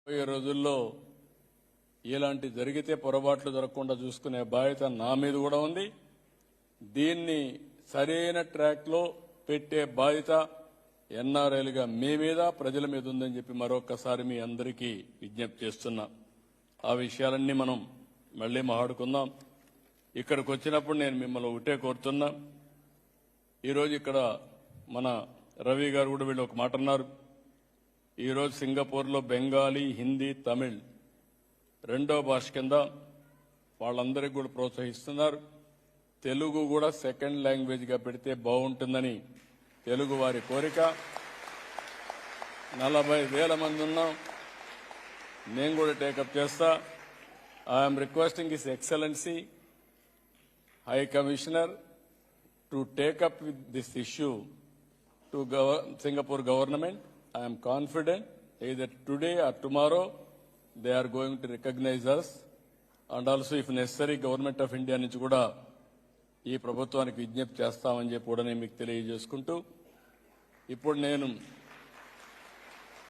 ఈ రోజుల్లో ఇలాంటి జరిగితే పొరపాట్లు జరగకుండా చూసుకునే బాధ్యత నా మీద కూడా ఉంది. దీన్ని సరైన ట్రాక్ లో పెట్టే బాధ్యత ఎన్ఆర్ఐలుగా మీ మీద ప్రజల మీద ఉందని చెప్పి మరొకసారి మీ అందరికీ విజ్ఞప్తి చేస్తున్నా. ఆ విషయాలన్నీ మనం మళ్లీ మాట్లాడుకుందాం. ఇక్కడికి వచ్చినప్పుడు నేను మిమ్మల్ని ఒకటే కోరుతున్నా. ఈరోజు ఇక్కడ మన రవి గారు కూడా వీళ్ళు ఒక మాట అన్నారు. ఈరోజు సింగపూర్లో బెంగాలీ, హిందీ, తమిళ్ రెండో భాష కింద వాళ్ళందరికీ కూడా ప్రోత్సహిస్తున్నారు. తెలుగు కూడా సెకండ్ లాంగ్వేజ్గా పెడితే బాగుంటుందని తెలుగు వారి కోరిక. 40,000 మంది ఉన్నాం. నేను కూడా టేకప్ చేస్తా. I'm requesting his excellency high commissioner to take up with this issue to Singapore government. I am confident either today or tomorrow they are going to recognize us, and also if necessary Government of India నుంచి కూడా ఈ ప్రభుత్వానికి విజ్ఞప్తి చేస్తామని చెప్పి కూడా నేను మీకు తెలియజేసుకుంటూ ఇప్పుడు నేను